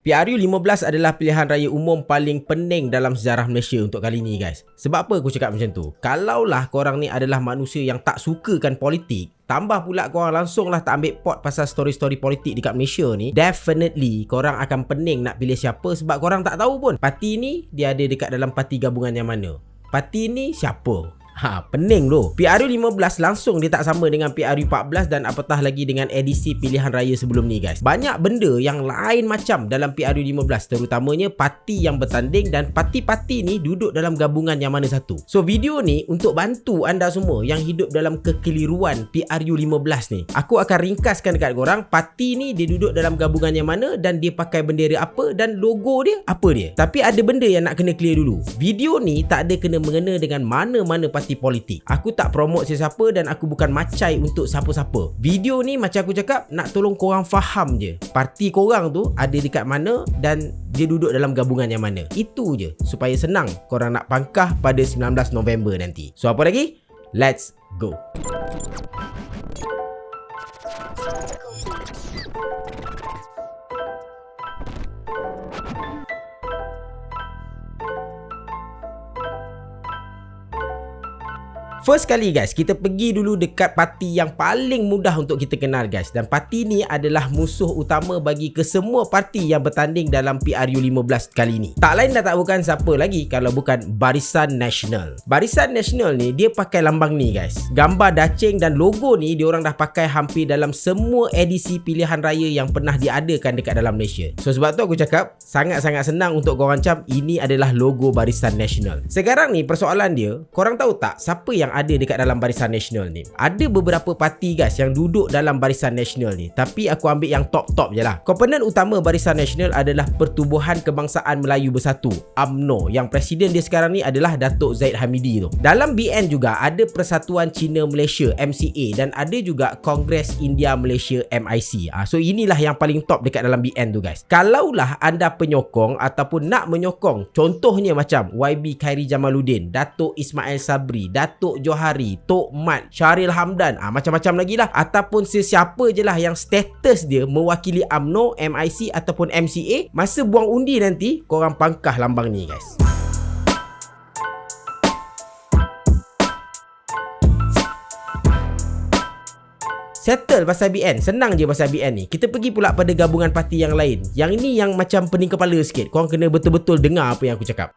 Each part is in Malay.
PRU15 adalah pilihan raya umum paling pening dalam sejarah Malaysia untuk kali ni guys. Sebab apa aku cakap macam tu? Kalaulah korang ni adalah manusia yang tak sukakan politik, tambah pula korang langsung lah tak ambil pot pasal story-story politik dekat Malaysia ni, definitely korang akan pening nak pilih siapa sebab korang tak tahu pun parti ni dia ada dekat dalam parti gabungan yang mana. Parti ni siapa? Pening tu. PRU15 langsung dia tak sama dengan PRU14 dan apatah lagi dengan edisi pilihan raya sebelum ni guys. Banyak benda yang lain macam dalam PRU15, terutamanya parti yang bertanding dan parti-parti ni duduk dalam gabungan yang mana satu. So video ni untuk bantu anda semua yang hidup dalam kekeliruan PRU15 ni. Aku akan ringkaskan dekat korang parti ni dia duduk dalam gabungan yang mana dan dia pakai bendera apa dan logo dia apa dia. Tapi ada benda yang nak kena clear dulu. Video ni tak ada kena mengena dengan mana-mana parti politik. Aku tak promote sesiapa dan aku bukan macai untuk siapa-siapa. Video ni macam aku cakap nak tolong korang faham je parti korang tu ada dekat mana dan dia duduk dalam gabungan yang mana. Itu je supaya senang korang nak pangkah pada 19 November nanti. So apa lagi? Let's go. First kali guys, kita pergi dulu dekat parti yang paling mudah untuk kita kenal guys. Dan parti ni adalah musuh utama bagi kesemua parti yang bertanding dalam PRU15 kali ni. Tak lain dah tak bukan siapa lagi kalau bukan Barisan Nasional. Barisan Nasional ni dia pakai lambang ni guys. Gambar dacing dan logo ni diorang dah pakai hampir dalam semua edisi pilihan raya yang pernah diadakan dekat dalam Malaysia. So sebab tu aku cakap sangat-sangat senang untuk korang macam ini adalah logo Barisan Nasional. Sekarang ni persoalan dia, korang tahu tak siapa yang ada dekat dalam Barisan Nasional ni? Ada beberapa parti guys yang duduk dalam Barisan Nasional ni, tapi aku ambil yang top-top je lah. Komponen utama Barisan Nasional adalah Pertubuhan Kebangsaan Melayu Bersatu, UMNO, yang presiden dia sekarang ni adalah Datuk Zahid Hamidi tu. Dalam BN juga ada Persatuan Cina Malaysia MCA dan ada juga Kongres India Malaysia MIC. So inilah yang paling top dekat dalam BN tu guys. Kalaulah anda penyokong ataupun nak menyokong, contohnya macam YB Khairi Jamaluddin, Datuk Ismail Sabri, Datuk Johari, Tok Mat, Sharil Hamdan, macam-macam lagi lah, ataupun sesiapa je lah yang status dia mewakili UMNO, MIC ataupun MCA, masa buang undi nanti korang pangkah lambang ni guys. Settle pasal BN. Senang je pasal BN ni. Kita pergi pula pada gabungan parti yang lain. Yang ini yang macam pening kepala sikit. Korang kena betul-betul dengar apa yang aku cakap.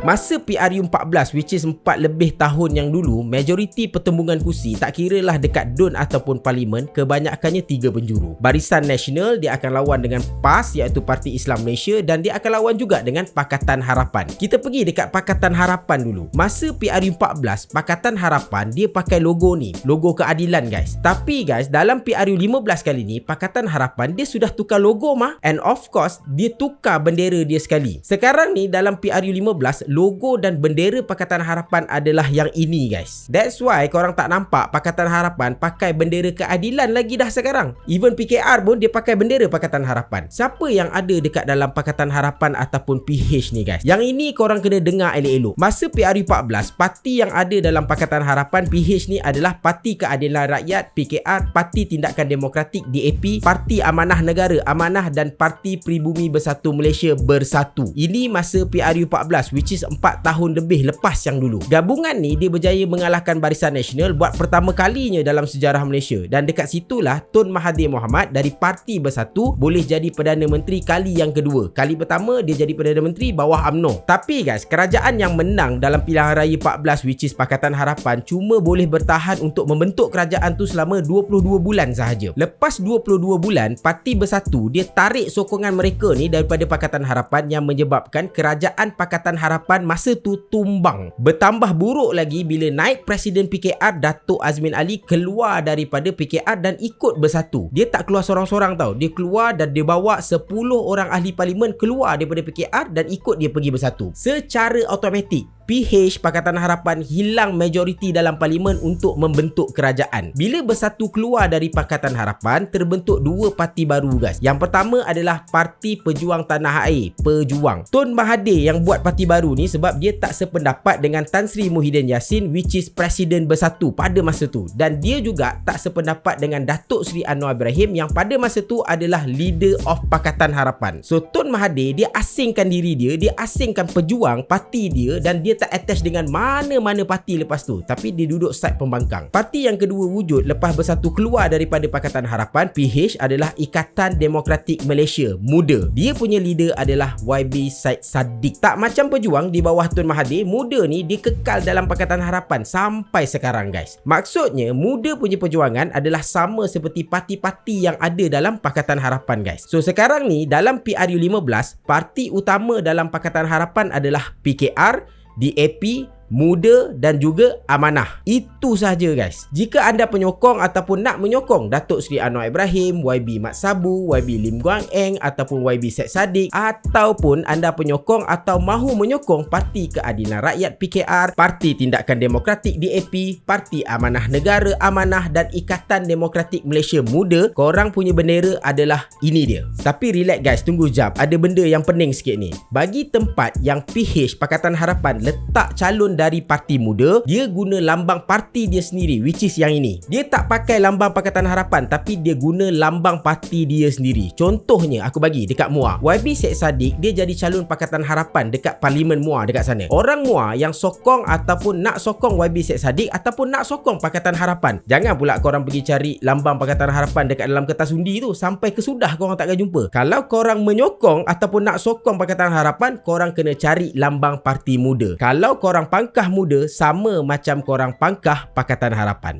Masa PRU14 which is 4 lebih tahun yang dulu, majoriti pertembungan kursi tak kira lah dekat DUN ataupun parlimen, kebanyakannya 3 penjuru. Barisan Nasional dia akan lawan dengan PAS iaitu Parti Islam Malaysia dan dia akan lawan juga dengan Pakatan Harapan. Kita pergi dekat Pakatan Harapan dulu. Masa PRU14, Pakatan Harapan dia pakai logo ni, logo keadilan guys. Tapi guys, dalam PRU15 kali ni, Pakatan Harapan dia sudah tukar logo mah, and of course dia tukar bendera dia sekali. Sekarang ni dalam PRU15 logo dan bendera Pakatan Harapan adalah yang ini guys. That's why korang tak nampak Pakatan Harapan pakai bendera keadilan lagi dah sekarang. Even PKR pun dia pakai bendera Pakatan Harapan. Siapa yang ada dekat dalam Pakatan Harapan ataupun PH ni guys? Yang ini korang kena dengar elok-elok. Masa PRU14, parti yang ada dalam Pakatan Harapan PH ni adalah Parti Keadilan Rakyat PKR, Parti Tindakan Demokratik DAP, Parti Amanah Negara Amanah dan Parti Pribumi Bersatu Malaysia Bersatu. Ini masa PRU14 which is 4 tahun lebih lepas yang dulu. Gabungan ni dia berjaya mengalahkan Barisan Nasional buat pertama kalinya dalam sejarah Malaysia, dan dekat situlah Tun Mahathir Mohamad dari Parti Bersatu boleh jadi Perdana Menteri kali yang kedua. Kali pertama dia jadi Perdana Menteri bawah UMNO. Tapi guys, kerajaan yang menang dalam pilihan raya 14 which is Pakatan Harapan cuma boleh bertahan untuk membentuk kerajaan tu selama 22 bulan sahaja. Lepas 22 bulan, Parti Bersatu dia tarik sokongan mereka ni daripada Pakatan Harapan yang menyebabkan kerajaan Pakatan Harapan masa tu tumbang. Bertambah buruk lagi bila naik Presiden PKR Datuk Azmin Ali keluar daripada PKR dan ikut Bersatu. Dia tak keluar sorang-sorang tau. Dia keluar dan dia bawa 10 orang ahli parlimen keluar daripada PKR dan ikut dia pergi Bersatu. Secara automatik PH Pakatan Harapan hilang majoriti dalam parlimen untuk membentuk kerajaan. Bila Bersatu keluar dari Pakatan Harapan, terbentuk dua parti baru guys. Yang pertama adalah Parti Pejuang Tanah Air, Pejuang. Tun Mahathir yang buat parti baru ni sebab dia tak sependapat dengan Tan Sri Muhyiddin Yassin, which is Presiden Bersatu pada masa tu. Dan dia juga tak sependapat dengan Datuk Seri Anwar Ibrahim yang pada masa tu adalah leader of Pakatan Harapan. So Tun Mahathir dia asingkan diri dia asingkan Pejuang, parti dia, dan dia tak attach dengan mana-mana parti lepas tu, tapi dia duduk side pembangkang. Parti yang kedua wujud lepas Bersatu keluar daripada Pakatan Harapan, PH, adalah Ikatan Demokratik Malaysia, MUDA. Dia punya leader adalah YB Syed Saddiq. Tak macam Pejuang di bawah Tun Mahathir, MUDA ni dia kekal dalam Pakatan Harapan sampai sekarang guys. Maksudnya MUDA punya perjuangan adalah sama seperti parti-parti yang ada dalam Pakatan Harapan guys. So sekarang ni dalam PRU 15, parti utama dalam Pakatan Harapan adalah PKR, DAP, MUDA dan juga Amanah. Itu sahaja guys. Jika anda penyokong ataupun nak menyokong Datuk Seri Anwar Ibrahim, YB Mat Sabu, YB Lim Guang Eng ataupun YB Syed Saddiq, ataupun anda penyokong atau mahu menyokong Parti Keadilan Rakyat PKR, Parti Tindakan Demokratik DAP, Parti Amanah Negara Amanah dan Ikatan Demokratik Malaysia MUDA, korang punya bendera adalah ini dia. Tapi relax guys, tunggu jap. Ada benda yang pening sikit ni. Bagi tempat yang PH Pakatan Harapan letak calon dari parti MUDA, dia guna lambang parti dia sendiri, which is yang ini. Dia tak pakai lambang Pakatan Harapan, tapi dia guna lambang parti dia sendiri. Contohnya aku bagi dekat MUA, YB Syed Saddiq dia jadi calon Pakatan Harapan dekat parlimen MUA dekat sana. Orang MUA yang sokong ataupun nak sokong YB Syed Saddiq ataupun nak sokong Pakatan Harapan, jangan pula korang pergi cari lambang Pakatan Harapan dekat dalam kertas undi tu, sampai kesudah korang takkan jumpa. Kalau korang menyokong ataupun nak sokong Pakatan Harapan, korang kena cari lambang parti MUDA. Kalau korang pangkah MUDA, sama macam korang pangkah Pakatan Harapan.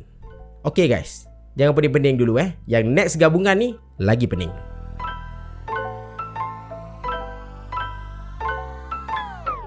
Okay guys, jangan pening-pening dulu Yang next gabungan ni lagi pening.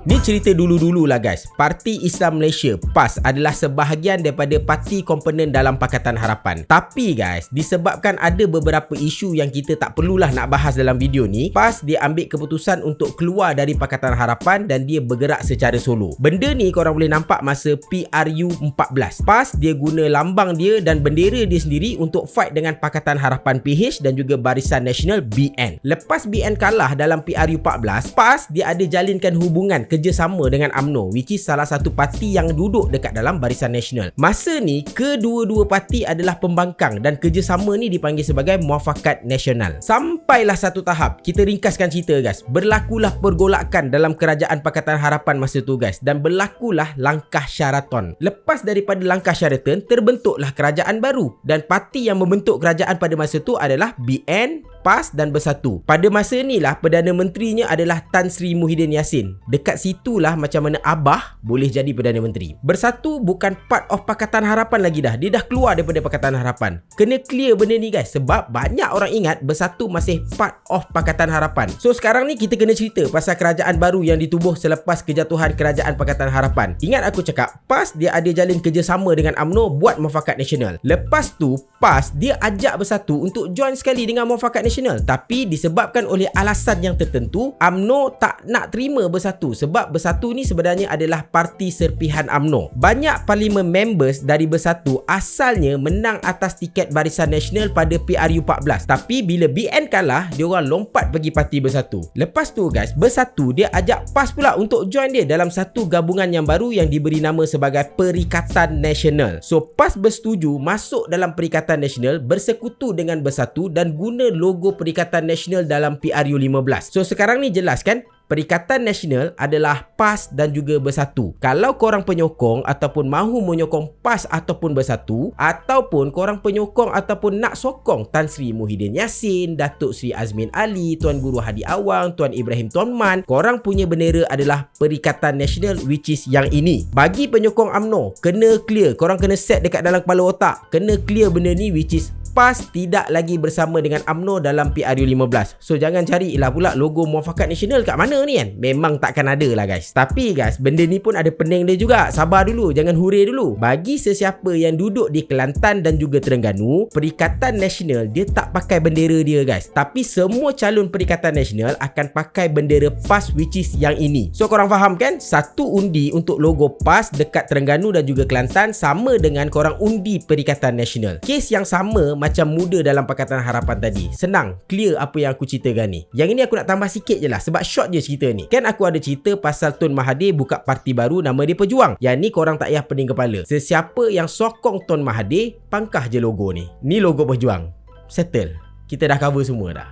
Ni cerita dulu-dulu lah guys. Parti Islam Malaysia, PAS, adalah sebahagian daripada parti komponen dalam Pakatan Harapan. Tapi guys, disebabkan ada beberapa isu yang kita tak perlulah nak bahas dalam video ni, PAS dia ambil keputusan untuk keluar dari Pakatan Harapan dan dia bergerak secara solo. Benda ni korang boleh nampak masa PRU 14. PAS dia guna lambang dia dan bendera dia sendiri untuk fight dengan Pakatan Harapan PH dan juga Barisan Nasional BN. Lepas BN kalah dalam PRU 14, PAS dia ada jalinkan hubungan kerjasama dengan UMNO, which is salah satu parti yang duduk dekat dalam Barisan Nasional. Masa ni kedua-dua parti adalah pembangkang dan kerjasama ni dipanggil sebagai Muafakat Nasional. Sampailah satu tahap, kita ringkaskan cerita guys, berlakulah pergolakan dalam kerajaan Pakatan Harapan masa tu guys, dan berlakulah langkah Sheraton. Lepas daripada langkah Sheraton, terbentuklah kerajaan baru, dan parti yang membentuk kerajaan pada masa tu adalah BN, PAS dan Bersatu. Pada masa inilah Perdana Menterinya adalah Tan Sri Muhyiddin Yassin. Dekat situlah macam mana Abah boleh jadi Perdana Menteri. Bersatu bukan part of Pakatan Harapan lagi dah. Dia dah keluar daripada Pakatan Harapan. Kena clear benda ni guys, sebab banyak orang ingat Bersatu masih part of Pakatan Harapan. So sekarang ni kita kena cerita pasal kerajaan baru yang ditubuh selepas kejatuhan kerajaan Pakatan Harapan. Ingat aku cakap, PAS dia ada jalin kerjasama dengan UMNO buat Muafakat Nasional. Lepas tu PAS dia ajak Bersatu untuk join sekali dengan Muafakat Nasional. Tapi disebabkan oleh alasan yang tertentu, UMNO tak nak terima Bersatu, sebab Bersatu ni sebenarnya adalah parti serpihan UMNO. Banyak parlimen members dari Bersatu asalnya menang atas tiket Barisan Nasional pada PRU 14. Tapi bila BN kalah, dia orang lompat pergi parti Bersatu. Lepas tu guys, Bersatu dia ajak PAS pula untuk join dia dalam satu gabungan yang baru yang diberi nama sebagai Perikatan Nasional. So PAS bersetuju masuk dalam Perikatan Nasional, bersekutu dengan Bersatu dan guna logo Perikatan Nasional dalam PRU 15. So sekarang ni jelas kan? Perikatan Nasional adalah PAS dan juga Bersatu. Kalau korang penyokong ataupun mahu menyokong PAS ataupun Bersatu, ataupun korang penyokong ataupun nak sokong Tan Sri Muhyiddin Yassin, Datuk Seri Azmin Ali, Tuan Guru Hadi Awang, Tuan Ibrahim Tuan Man, korang punya bendera adalah Perikatan Nasional, which is yang ini. Bagi penyokong UMNO, kena clear, korang kena set dekat dalam kepala otak, kena clear benda ni, which is PAS tidak lagi bersama dengan UMNO dalam PRU 15. So jangan carilah pula logo Muafakat Nasional kat mana ni kan. Memang takkan ada lah guys. Tapi guys, benda ni pun ada pening dia juga. Sabar dulu, jangan hurih dulu. Bagi sesiapa yang duduk di Kelantan dan juga Terengganu, Perikatan Nasional dia tak pakai bendera dia guys. Tapi semua calon Perikatan Nasional akan pakai bendera PAS, which is yang ini. So korang faham kan? Satu undi untuk logo PAS dekat Terengganu dan juga Kelantan sama dengan korang undi Perikatan Nasional. Kes yang sama macam muda dalam Pakatan Harapan tadi. Senang, clear apa yang aku ceritakan ni. Yang ini aku nak tambah sikit je lah sebab short je cerita ni. Kan aku ada cerita pasal Tun Mahathir buka parti baru nama dia Pejuang. Yang ni korang tak payah pening kepala. Sesiapa yang sokong Tun Mahathir, pangkah je logo ni. Ni logo Pejuang. Settle. Kita dah cover semua dah.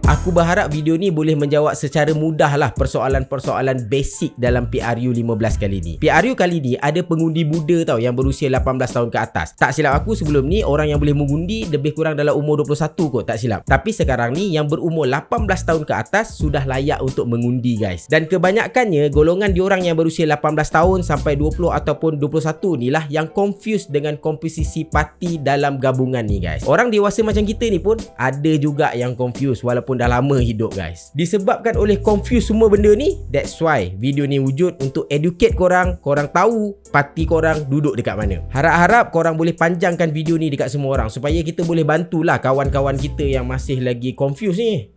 Aku berharap video ni boleh menjawab secara mudah lah persoalan-persoalan basic dalam PRU 15 kali ni. PRU kali ni ada pengundi muda tau yang berusia 18 tahun ke atas. Tak silap aku sebelum ni orang yang boleh mengundi lebih kurang dalam umur 21 kot, tak silap. Tapi sekarang ni yang berumur 18 tahun ke atas sudah layak untuk mengundi guys. Dan kebanyakannya golongan diorang yang berusia 18 tahun sampai 20 ataupun 21 ni lah yang confused dengan komposisi parti dalam gabungan ni guys. Orang dewasa macam kita ni pun ada juga yang confused walaupun dah lama hidup guys. Disebabkan oleh confuse semua benda ni, that's why video ni wujud untuk educate korang. Korang tahu parti korang duduk dekat mana. Harap-harap korang boleh panjangkan video ni dekat semua orang supaya kita boleh bantulah kawan-kawan kita yang masih lagi confuse ni.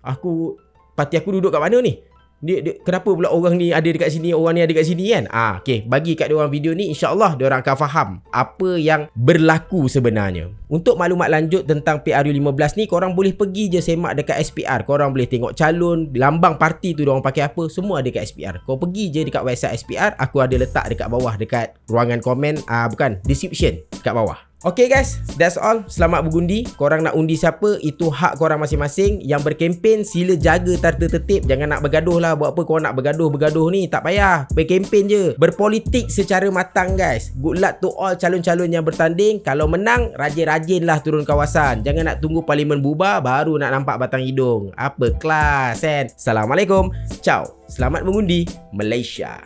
Parti aku duduk kat mana ni? Kenapa pula orang ni ada dekat sini, orang ni ada dekat sini kan? Okay, bagi kat diorang video ni, insyaAllah diorang akan faham apa yang berlaku sebenarnya. Untuk maklumat lanjut tentang PRU 15 ni, korang boleh pergi je semak dekat SPR. Korang boleh tengok calon, lambang parti tu diorang pakai apa, semua ada dekat SPR. Kau pergi je dekat website SPR, aku ada letak dekat bawah dekat ruangan komen, description kat bawah. Okay guys, that's all. Selamat bergundi. Korang nak undi siapa, itu hak korang masing-masing. Yang berkempen, sila jaga tata tertib. Jangan nak bergaduh lah. Buat apa korang nak bergaduh ni? Tak payah. Berkempen je. Berpolitik secara matang guys. Good luck to all calon-calon yang bertanding. Kalau menang, rajin-rajin lah turun kawasan. Jangan nak tunggu parlimen bubar baru nak nampak batang hidung. Apa kelas kan? Assalamualaikum. Ciao. Selamat mengundi Malaysia.